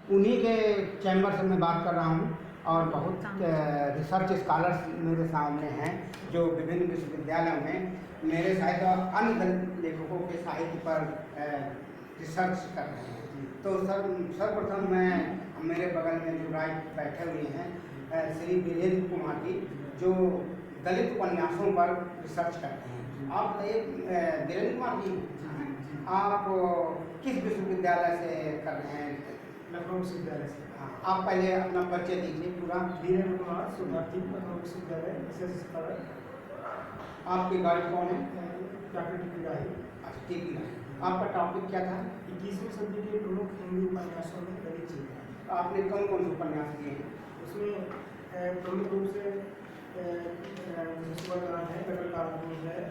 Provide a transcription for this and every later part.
उन्हीं के चैम्बर से मैं बात कर रहा हूँ। और बहुत रिसर्च स्कॉलर्स मेरे सामने हैं जो विभिन्न विश्वविद्यालयों में मेरे साहित्य और अन्य दलित लेखकों के साहित्य पर रिसर्च कर रहे हैं। तो सर्वप्रथम मैं मेरे बगल में जो राय बैठे हुए हैं श्री वीरेंद्र कुमार जी, जो दलित उपन्यासों पर रिसर्च करते हैं। आप बताइए वीरेंद्र कुमार जी, आप किस विश्वविद्यालय से कर रहे हैं? लखनऊ विश्वविद्यालय से। हाँ, आप पहले अपना परिचय दीजिए पूरा। वीरेंद्र कुमार, शोधार्थी, लखनऊ विश्वविद्यालय, विशेष स्कॉलर। आपकी गाइड कौन है? Doctor T P. राय। अच्छा, टी.पी. राय। आपका टॉपिक क्या था? 21वीं सदी के प्रमुख हिंदी उपन्यासों में दलित चिंतन। आपने कौन कौन से उपन्यास किए हैं? उसमें प्रमुख रूप से सुबहकांड है, कटल कानून है,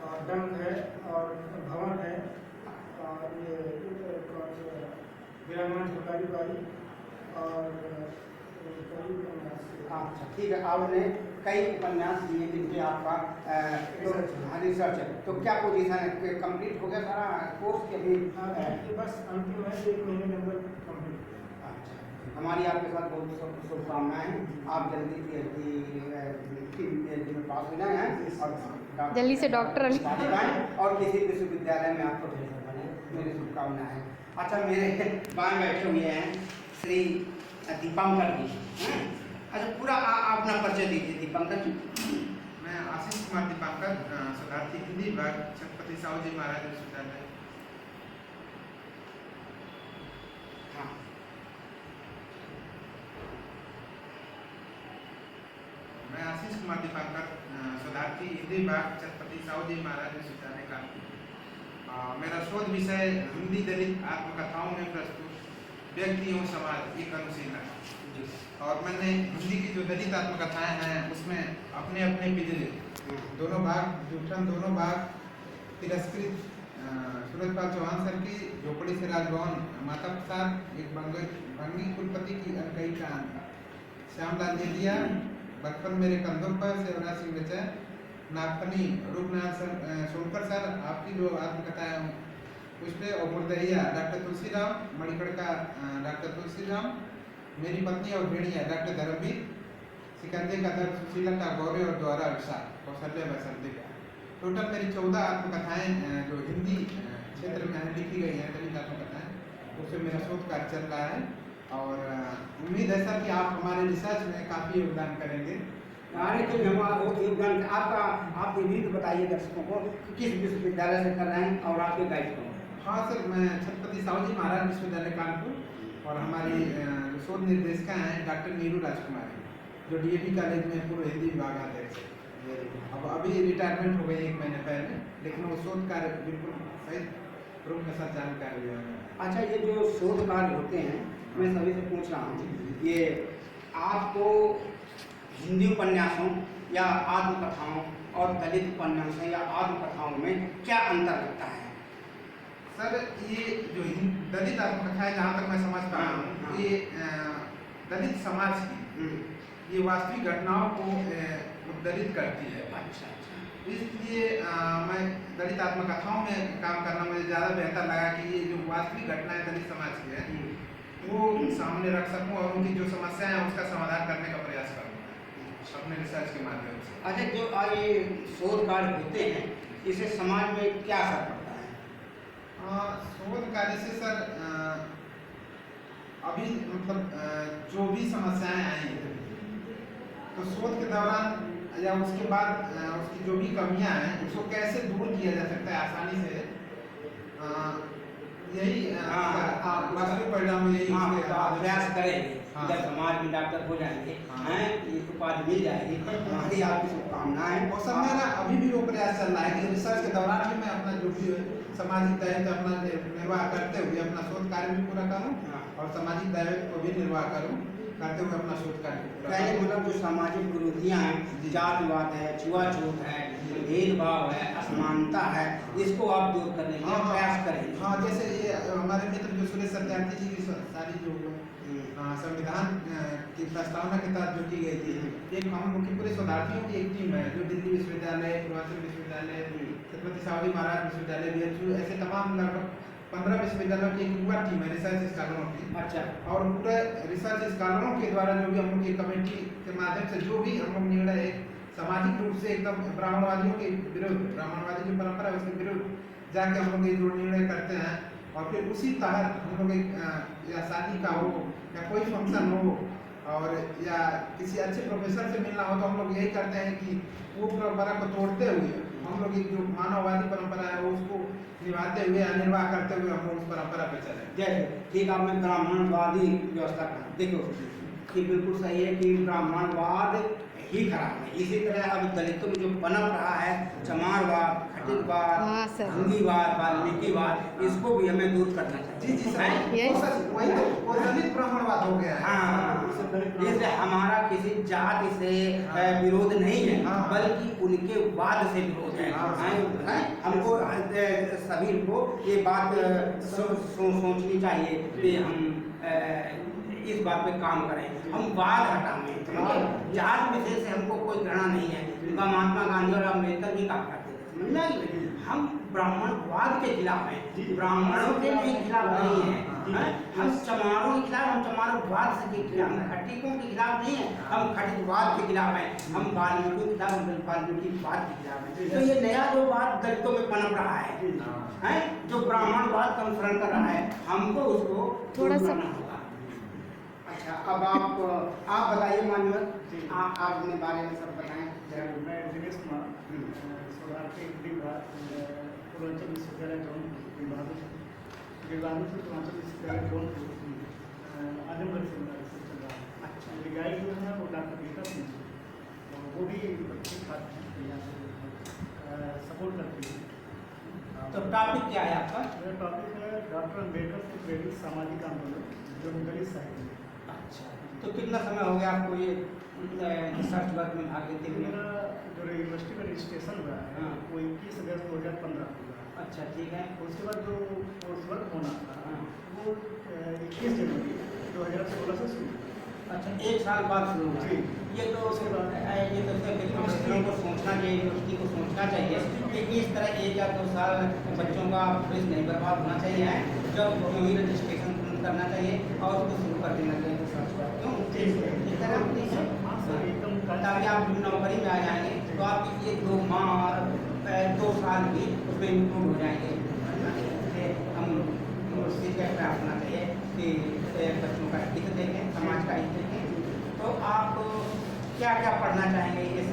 और डंक है, और भवन है, और ये वीरांगना झुकारी बाई, और कई उपन्यास। अच्छा, ठीक है। आपने कई उपन्यास दिए जिनके आपका रिसर्च है। तो क्या पोजीशन है? कंप्लीट हो गया सारा कोर्स के भी? ये बस अंतिम है, 1 महीने के अंदर कंप्लीट। अच्छा, हमारी आपके साथ बहुत शुभकामनाएं हैं। आप जल्दी PhD में पास हो जाए हैं और जल्दी से डॉक्टर और किसी विश्वविद्यालय में आपको प्रोफेसर बने, मेरी शुभकामनाएं हैं। अच्छा, मेरे बाएं बैठे हुए हैं श्री दीपंकर जी। अच्छा, पूरा अपना परिचय दीजिए दीपंकर जी। मैं आशीष कुमार दीपंकर, शोधार्थी, हिंदी विभाग, छत्रपति साहू जी महाराज विश्वविद्यालय। हाँ, मैं आशीष कुमार दीपंकर, शोधार्थी, हिंदी विभाग, छत्रपति साहू जी महाराज विश्वविद्यालय का। मेरा शोध विषय हिंदी दलित आत्मकथाओं में प्रस्तुत व्यक्ति एवं समाज, एक अनुशीलन। और मैंने हिंदी की जो दलित आत्मकथाएं हैं उसमें अपने अपने पिछले दोनों भाग, जूठन दोनों भाग, तिरस्कृत सूरजपाल चौहान सर की झोपड़ी से राजभवन, माता प्रसाद, एक भंगी कुलपति की अनकही कहानी, श्यामलाल जेदिया, बचपन मेरे कंधों पर, शिवराज सिंह बच्चन, नागफनी, रूपनाथ सोनकर सर आपकी जो आत्मकथा है उस पर, और मुर्दहिया डॉक्टर तुलसीराम, मणिकड़ का डॉक्टर तुलसीराम, मेरी पत्नी और भेड़िया डॉक्टर धर्मवीर, सिकंदे का दर्द सुशीला का गौरव और द्वारा विशाल, कौशल्य बसंती का। टोटल मेरी 14 आत्मकथाएं जो हिंदी क्षेत्र में लिखी गई हैं, दलित आत्मकथाएं, उससे मेरा शोध कार्य चल रहा है। और उम्मीद है सर कि आप हमारे रिसर्च में काफ़ी योगदान करेंगे। आने के लिए हमारा बहुत योगदान आपका। आप ये भी तो बताइए दर्शकों को किस विश्वविद्यालय से कर रहे हैं और आपके गाइड कौन? हाँ सर, मैं छत्रपति साहू जी महाराज विश्वविद्यालय कानपुर, और हमारी शोध निर्देशिका हैं डॉक्टर नीरू राजकुमारी, जो DAV कॉलेज में पूर्व हिंदी विभागाध्यक्ष है। अब अभी रिटायरमेंट हो गई 1 महीने पहले, लेकिन वो शोध कार्य बिल्कुल सही रूप के साथ जानकारी है। अच्छा, ये जो शोध कार्य होते हैं, मैं सभी से पूछ रहा हूँ, ये आपको हिंदी उपन्यासों या आत्मकथाओं और दलित उपन्यासों या आत्मकथाओं में क्या अंतर लगता है? सर, ये जो दलित आत्मकथा है, जहाँ तक मैं समझ पा रहा हूँ, ये दलित समाज की ये वास्तविक घटनाओं को उद्धृत करती है। अच्छा, इसलिए मैं दलित आत्मकथाओं में काम करना मुझे ज़्यादा बेहतर लगा कि ये जो वास्तविक घटनाएं दलित समाज की है वो सामने रख सकूं और उनकी जो समस्याएं हैं उसका समाधान करने का प्रयास करूँगा अपने रिसर्च के माध्यम से। अच्छा, जो ये शोध कार्य होते हैं, इससे समाज में क्या असर पड़ता है? शोध कार्य से सर अभी मतलब जो भी समस्याएं आई तो शोध के दौरान या उसके बाद उसकी जो भी कमियां हैं उसको कैसे दूर किया जा सकता है आसानी से, यही वास्तविक परिणाम यही प्रयास करेंगे। जब समाज में डॉक्टर हो जाएंगे, ये उपाधि मिल जाएगी, हमारी आपकी शुभकामनाएं। और सर मेरा अभी भी वो प्रयास चल रहा है कि रिसर्च के दौरान भी मैं अपना जो भी सामाजिक दायित्व अपना निर्वाह करते हुए अपना शोध कार्य भी पूरा करूँ और सामाजिक दायित्व को भी निर्वाह करूँ करते हुए अपना शोध कार्य। पहले मतलब जो सामाजिक विरोधियाँ हैं, जातिवाद है, छुआछूत है, भेदभाव है, असमानता है, इसको आप दूर करने के लिए प्रयास करेंगे। हाँ, जैसे ये हमारे मित्र जो सुरेश सत्यार्थी जी की सारी जो संविधान की प्रस्तावना के तहत जो की गई थी, एक हम पूरे शोधार्थियों की एक टीम है जो दिल्ली विश्वविद्यालय, पूर्वांचल विश्वविद्यालय, छत्रपति साहू जी महाराज विश्वविद्यालय, BHU, ऐसे तमाम लगभग 15 विश्वविद्यालयों की एक युवा टीम है रिसर्च स्कॉलरों की। अच्छा। और पूरे रिसर्च स्कॉलरों के द्वारा जो भी हम लोग की कमेटी के माध्यम से जो भी हम लोग निर्णय सामाजिक रूप से एकदम ब्राह्मणवादियों के विरुद्ध, ब्राह्मणवादी जो परंपरा है उसके विरुद्ध जाके हम लोग ये जो निर्णय करते हैं, और फिर उसी तहत हम लोग या शादी का हो या कोई फंक्शन हो और या किसी अच्छे प्रोफेसर से मिलना हो, तो हम लोग यही करते हैं कि वो परंपरा को तोड़ते हुए हम लोग एक जो मानववादी परंपरा है उसको निभाते हुए या निर्वाह करते हुए हम लोग उस परंपरा पर चले। जैसे ठीक है, आपने ब्राह्मणवादी व्यवस्था का देखो कि बिल्कुल सही है कि ब्राह्मणवाद ही खराब है। इसी तरह अब दलितों में जो पनप रहा है चमारवाद, खटिकवाद, अंगीवाद, वाल्मीकिवाद, इसको भी हमें दूर करना चाहिए। जी वही तो वो दलित ब्राह्मणवाद हो गया है। हाँ, इसलिए हमारा किसी जाति से विरोध नहीं है, बल्कि उनके वाद से विरोध है। हमको सभी को ये बात सोचनी चाहिए कि हम इस बात पे काम करें, हम वाद हटाएं। जात विशेष से हमको कोई घृणा नहीं है। महात्मा गांधी और अम्बेडकर भी कहा करते थे, समझ में आ गई? हम ब्राह्मणवाद के खिलाफ हैं, ब्राह्मणों के भी खिलाफ नहीं है। हम चमारों के खिलाफ, हम चमारोवाद से के खिलाफ हैं, खटिकों के खिलाफ नहीं है, हम खटिकवाद के खिलाफ हैं। हम वाल्मीकियों के खिलाफ, वाल्मीकिवाद के खिलाफ हैं। तो ये नया जो बात दलितों में पनप रहा है, जो ब्राह्मणवाद का अनुसरण कर रहा है, हमको उसको थोड़ा सा होगा। अच्छा, अब आप बताइए मान्यवर, आप अपने बारे में सब बताएं। मैं दिनेश कुमार, शोधार्थी पूर्वांचल विश्वविद्यालय जौनपुर, बहादुर से पूर्वांचल विश्वविद्यालय जौनपुर, आजमगढ़ से मेरा रिसर्च चल रहा है। अच्छा। मेरी गाइड जो है वो डॉक्टर गीता सिंह, वो भी ठीक ठाक है, यहाँ से सपोर्ट करती है। तो टॉपिक क्या है आपका? मेरा टॉपिक है डॉक्टर अम्बेडकर से प्रेरित सामाजिक आंदोलन जो दलित साहित्य। अच्छा, तो कितना समय हो गया आपको ये रिसर्च वर्क में भाग लेते हुए? मेरा जो यूनिवर्सिटी में रजिस्ट्रेशन हुआ है वो 21 अगस्त 2015 हुआ। अच्छा, ठीक है। उसके बाद जो कोर्स वर्क होना था वो 21 जनवरी 2016 से शुरू। अच्छा, 1 साल बाद शुरू हुआ। जी। ये तो यूनिवर्सिटी को सोचना चाहिए, यूनिवर्सिटी को सोचना चाहिए कि इस तरह 1 या 2 साल बच्चों का फीस नहीं बर्बाद होना चाहिए, जब वही रजिस्ट्रेशन करना चाहिए और उसको शुरू कर देना चाहिए रिसर्च वर्क। क्यों? इस तरह ताकि आप नौकरी में आ जाएंगे तो आपकी ये 2 माह और 2 साल भी उसमें इम्प्रूव हो जाएंगे। हम उसी का प्रयास होना चाहिए कि बच्चों का हित देखें, समाज का हित देखें। तो आप क्या क्या पढ़ना चाहेंगे इस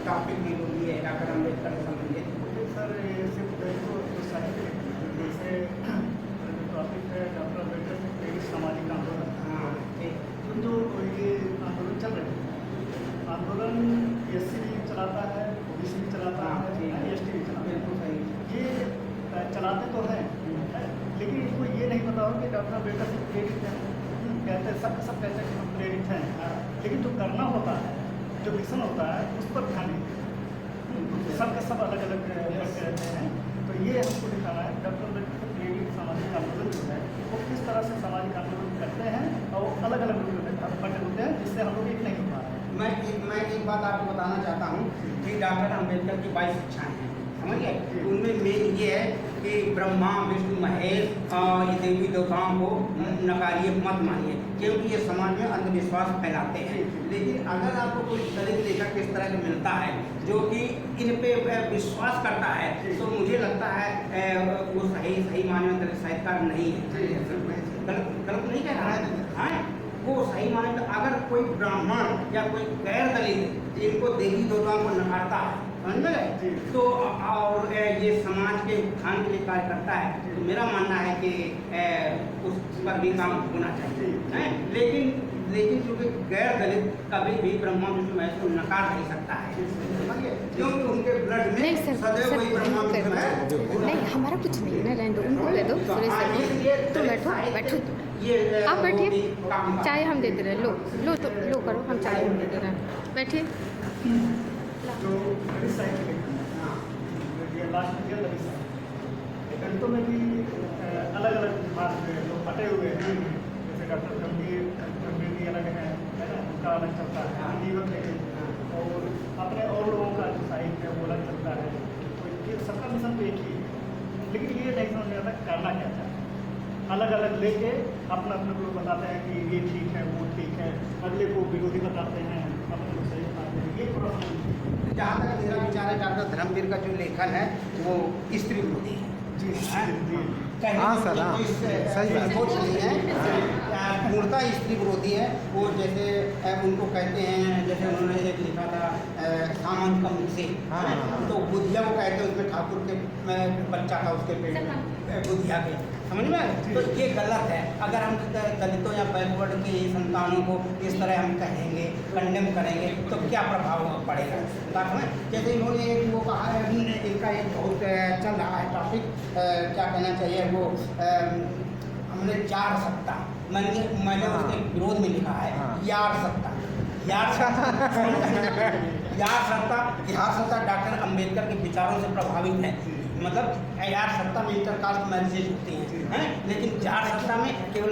टॉपिक में जो भी है डॉक्टर अम्बेडकर से संबंधित? सर ये सिर्फ जो साहित्य जैसे टॉपिक है डॉक्टर अम्बेडकर से प्रेरित सामाजिक आंदोलन। हाँ, ठीक। जो ये आंदोलन चल रहे हैं, आंदोलन SC भी चलाता है, OBC भी चलाता है, ST भी चलाता है। बिल्कुल सही। ये चलाते तो हैं, लेकिन इनको ये नहीं पता हो कि डॉक्टर अम्बेडकर से प्रेरित हैं। कहते हैं सब कहते हैं कि हम प्रेरित हैं, लेकिन जो करना होता है, जो मिशन होता है, उस पर ध्यान नहीं। सबके सब अलग अलग रहते हैं। तो ये हमको दिखाना है डॉक्टर अम्बेडकर से प्रेरित सामाजिक आंदोलन जो है वो किस तरह से सामाजिक आंदोलन करते हैं और वो अलग अलग रूप में बटे होते हैं, जिससे हम लोग एक नहीं हो पा रहे हैं। मैं एक बात आपको बताना चाहता हूँ कि डॉक्टर अम्बेडकर की 22 शिक्षाएँ हैं, समझिए। उनमें मेन ये है कि ब्रह्मा विष्णु महेश और देवी देवताओं को नकारिए, मत मानिए, क्योंकि ये समाज में अंधविश्वास फैलाते हैं। लेकिन अगर आपको कोई दलित लेखक किस तरह का मिलता है जो कि इन पे विश्वास करता है, तो मुझे लगता है वो सही माने में दलित साहित्यकार नहीं है। गलत नहीं कह रहा है, हाँ, वो सही माने में अगर कोई ब्राह्मण या कोई गैर दलित इनको देवी देवताओं को नकारता है, समझ गए, तो और ये समाज के उत्थान के लिए कार्य करता है, तो मेरा मानना है कि उस पर भी काम होना चाहिए। लेकिन चूँकि गैर दलित कभी भी ब्रह्मा विष्णु महेश को नकार नहीं सकता है, क्योंकि उनके ब्लड में सदैव वही ब्रह्मा विष्णु महेश। नहीं, हमारा कुछ नहीं ना, रहने दो, उनको दे दो, सुरेश सर को। तुम बैठो, आप बैठिए, चाय हम देते रहे। लो करो, हम चाय हम देते रहे, बैठिए। जो दलित साहित्य लिखना है, लास्ट में दिया दलित साहित्य। दलितों में भी अलग अलग विभाग में लोग फटे हुए हैं, जैसे डॉक्टर गंभीर अलग है ना, उनका अलग चलता है, जीवन लेकिन और अपने और लोगों का जो साहित्य है वो अलग चलता है। तो ये सबका मिशन तो एक ही है, लेकिन ये नहीं समझ में आता करना क्या चाहते हैं। अलग अलग लेके अपना अपने को बताते हैं कि ये ठीक है वो ठीक है, अगले को विरोधी बताते हैं, अपने को सही बताते हैं। ये प्रॉब्लम जहाँ तक मेरा विचार है डॉक्टर धर्मवीर का जो लेखन है वो स्त्री विरोधी है। जी जी हाँ सर, हाँ, सही बात। सोच नहीं है, पूर्णतः स्त्री विरोधी है। वो जैसे उनको कहते हैं, जैसे उन्होंने एक लिखा था सामंत का मुझसे, हाँ, हाँ। तो बुधिया वो कहते हैं, उसमें ठाकुर के बच्चा था उसके पेट में, बुधिया के, समझ में आया? तो ये गलत है। अगर हम दलितों या बैकवर्ड के संतानों को इस तरह हम कहेंगे, कंडेम करेंगे, तो क्या प्रभाव पड़ेगा? बात में जैसे इन्होंने एक वो कहा है, इनका एक बहुत चल रहा है टॉपिक, क्या कहना चाहिए वो, हमने यार सत्ता, मैंने उसके विरोध में लिखा है यार सत्ता, यार सत्ता डॉक्टर अंबेडकर के विचारों से प्रभावित है। मतलब यार सत्ता में इंटरकास्ट मैरिजेज होती हैं, लेकिन जार सत्ता में केवल